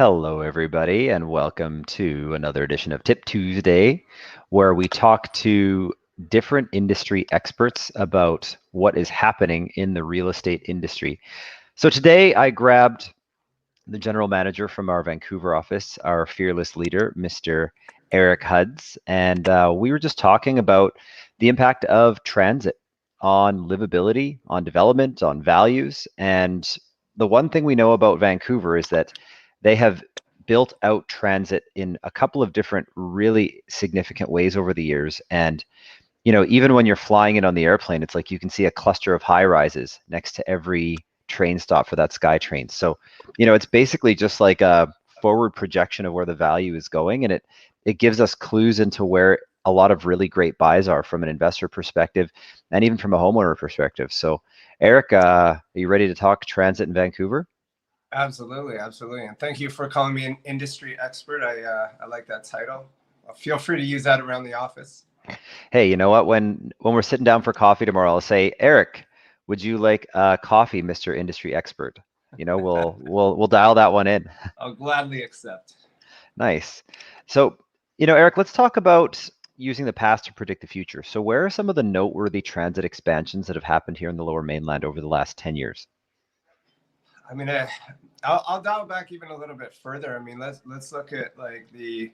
Hello, everybody, and welcome to another edition of Tip Tuesday, where we talk to different industry experts about what is happening in the real estate industry. So today I grabbed the general manager from our Vancouver office, our fearless leader, Mr. Eric Huds, and we were just talking about the impact of transit on livability, on development, on values. And the one thing we know about Vancouver is that they have built out transit in a couple of different really significant ways over the years. And even when you're flying it on the airplane, it's like you can see a cluster of high rises next to every train stop for that SkyTrain. So, it's basically just like a forward projection of where the value is going, and it gives us clues into where a lot of really great buys are from an investor perspective, and even from a homeowner perspective. So, Eric, are you ready to talk transit in Vancouver? Absolutely, absolutely, and thank you for calling me an industry expert. I like that title. Feel free to use that around the office. Hey, you know what? When we're sitting down for coffee tomorrow, I'll say, Eric, would you like coffee, Mr. Industry Expert? We'll dial that one in. I'll gladly accept. Nice. So, Eric, let's talk about using the past to predict the future. So, where are some of the noteworthy transit expansions that have happened here in the Lower Mainland over the last 10 years? I mean, I'll dial back even a little bit further. I mean, let's look at like the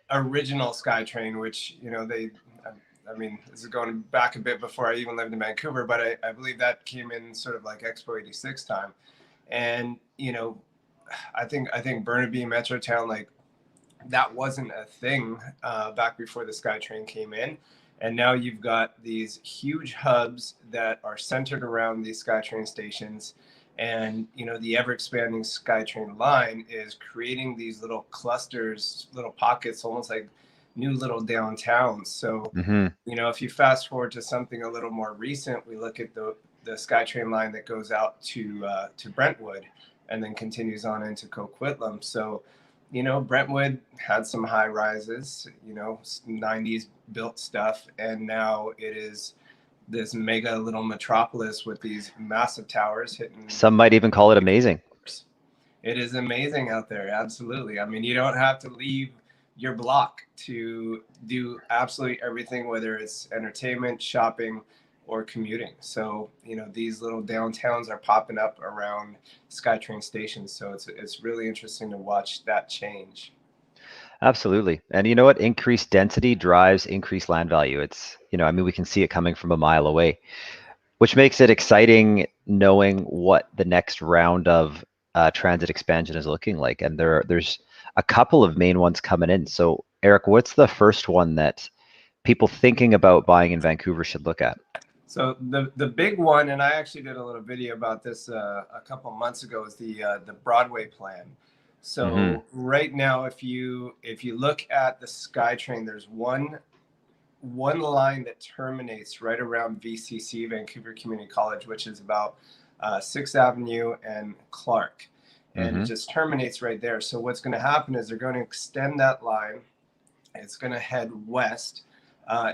original SkyTrain, which I mean, this is going back a bit before I even lived in Vancouver, but I believe that came in sort of like Expo '86 time, and I think Burnaby Metrotown, like, that wasn't a thing back before the SkyTrain came in. And now you've got these huge hubs that are centered around these SkyTrain stations. And, the ever expanding SkyTrain line is creating these little clusters, little pockets, almost like new little downtowns. So, if you fast forward to something a little more recent, we look at the SkyTrain line that goes out to Brentwood and then continues on into Coquitlam. So, Brentwood had some high rises, 90s built stuff, and now it is this mega little metropolis with these massive towers hitting. Some might even call it amazing. It is amazing out there, absolutely. I mean, you don't have to leave your block to do absolutely everything, whether it's entertainment, shopping, or commuting. So, these little downtowns are popping up around SkyTrain stations. So it's really interesting to watch that change. Absolutely. And you know what? Increased density drives increased land value. It's, I mean, we can see it coming from a mile away, which makes it exciting knowing what the next round of transit expansion is looking like. And there's a couple of main ones coming in. So, Eric, what's the first one that people thinking about buying in Vancouver should look at? So the big one, and I actually did a little video about this a couple months ago, is the Broadway plan. So right now, if you look at the SkyTrain, there's one line that terminates right around VCC, Vancouver Community College, which is about 6th Avenue and Clark, and it just terminates right there. So what's going to happen is they're going to extend that line. It's going to head west.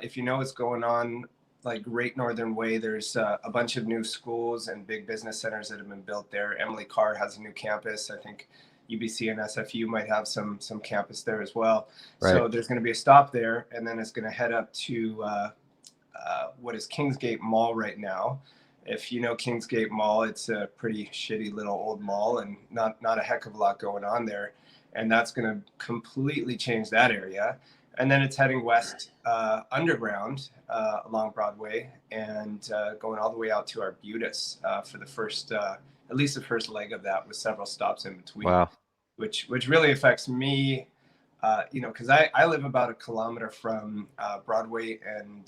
If you know what's going on, like Great Northern Way, there's a bunch of new schools and big business centers that have been built there. Emily Carr has a new campus. I think UBC and SFU might have some campus there as well. Right. So there's going to be a stop there, and then it's going to head up to what is Kingsgate Mall right now. If you know Kingsgate Mall, it's a pretty shitty little old mall and not a heck of a lot going on there. And that's going to completely change that area. And then it's heading west underground along Broadway and going all the way out to Arbutus for the first, at least the first leg of that, with several stops in between. Wow. Which really affects me, because I live about 1 kilometer from Broadway and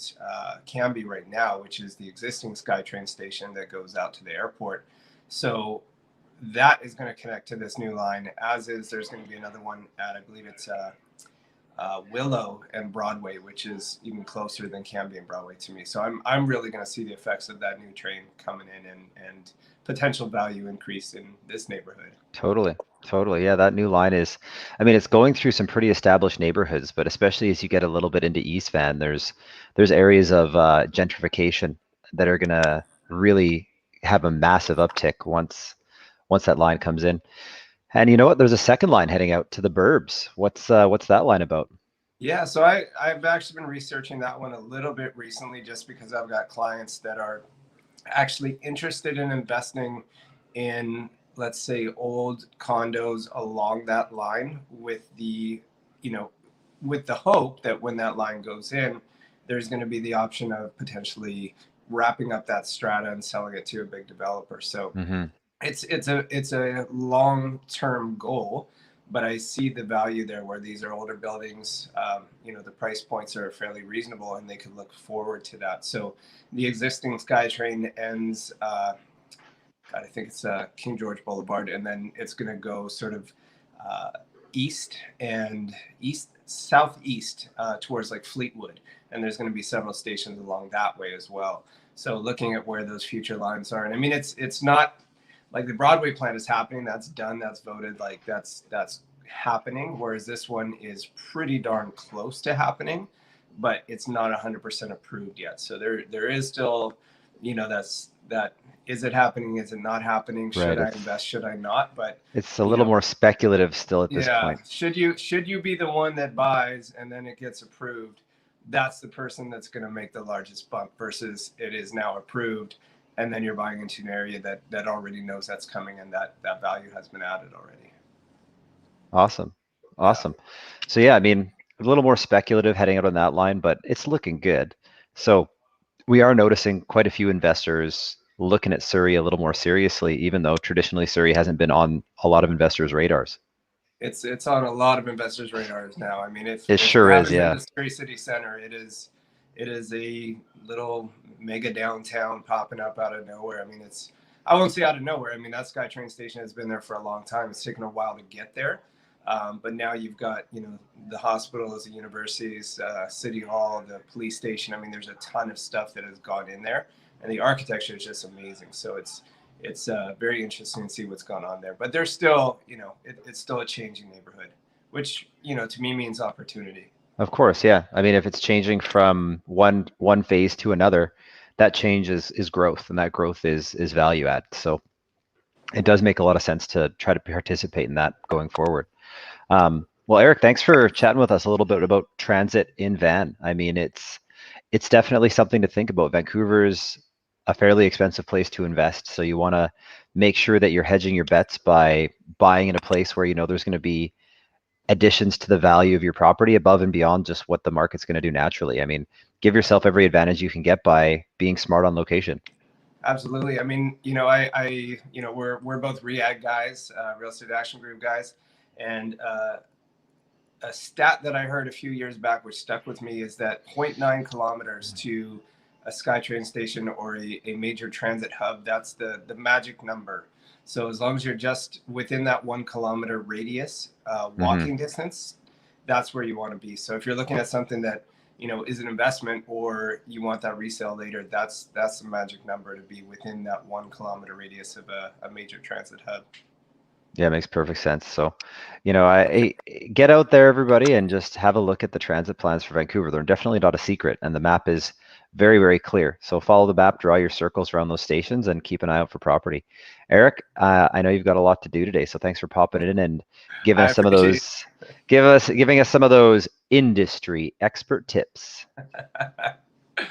Cambie right now, which is the existing SkyTrain station that goes out to the airport. So that is going to connect to this new line, as is there's going to be another one at, I believe it's Willow and Broadway, which is even closer than Cambie and Broadway to me. So I'm really going to see the effects of that new train coming in and potential value increase in this neighborhood. Totally. Yeah, that new line is, I mean, it's going through some pretty established neighborhoods, but especially as you get a little bit into East Van, there's areas of gentrification that are going to really have a massive uptick once that line comes in. And you know what? There's a second line heading out to the burbs. What's that line about? Yeah, so I've actually been researching that one a little bit recently just because I've got clients that are actually interested in investing in, let's say, old condos along that line with you know, with the hope that when that line goes in, there's going to be the option of potentially wrapping up that strata and selling it to a big developer. So Mm-hmm. it's a long-term goal, but I see the value there where these are older buildings. The price points are fairly reasonable and they can look forward to that. So the existing SkyTrain ends, God, I think it's King George Boulevard, and then it's going to go sort of uh, east and southeast towards like Fleetwood, and there's going to be several stations along that way as well. So looking at where those future lines are, and I mean it's not like the Broadway plan is happening, that's done, that's voted, like that's happening, whereas this one is pretty darn close to happening, but it's not 100% approved yet. So there is still, that is it happening, is it not happening, should Right. I invest, should I not? But It's a you little know more speculative still at this yeah, point. should you be the one that buys and then it gets approved? That's the person that's going to make the largest bump versus it is now approved, and then you're buying into an area that already knows that's coming and that value has been added already. Awesome. Yeah. Awesome. So yeah, I mean, a little more speculative heading out on that line, but it's looking good. So we are noticing quite a few investors looking at Surrey a little more seriously, even though traditionally Surrey hasn't been on a lot of investors' radars. It's on a lot of investors' radars now. I mean, It if you sure is, haven't been yeah. to Surrey City Center, it is a little mega downtown popping up out of nowhere. I mean, I won't say out of nowhere. I mean, that SkyTrain station has been there for a long time. It's taken a while to get there, but now you've got the hospitals, the universities, city hall, the police station. I mean, there's a ton of stuff that has gone in there, and the architecture is just amazing. So it's very interesting to see what's going on there. But there's still, it's still a changing neighborhood, which to me means opportunity. Of course, yeah. I mean, if it's changing from one phase to another, that change is growth, and that growth is value add. So it does make a lot of sense to try to participate in that going forward. Well, Eric, thanks for chatting with us a little bit about transit in van. I mean, it's definitely something to think about. Vancouver's a fairly expensive place to invest, so you want to make sure that you're hedging your bets by buying in a place where you know there's going to be additions to the value of your property above and beyond just what the market's going to do naturally. I mean, give yourself every advantage you can get by being smart on location. Absolutely. I mean, we're both REAG guys, Real Estate Action Group guys, and a stat that I heard a few years back, which stuck with me, is that zero point 0.9 kilometers to a SkyTrain station or a major transit hub, that's the magic number. So as long as you're just within that 1 kilometer radius, Mm-hmm. walking distance, that's where you want to be. So if you're looking at something that is an investment or you want that resale later, that's the magic number, to be within that 1 kilometer radius of a major transit hub. Yeah, it makes perfect sense. So, get out there, everybody, and just have a look at the transit plans for Vancouver. They're definitely not a secret, and the map is very, very clear. So follow the map, draw your circles around those stations, and keep an eye out for property. Eric, I know you've got a lot to do today, so thanks for popping in and giving I us some of appreciate those, giving us some of those industry expert tips. it.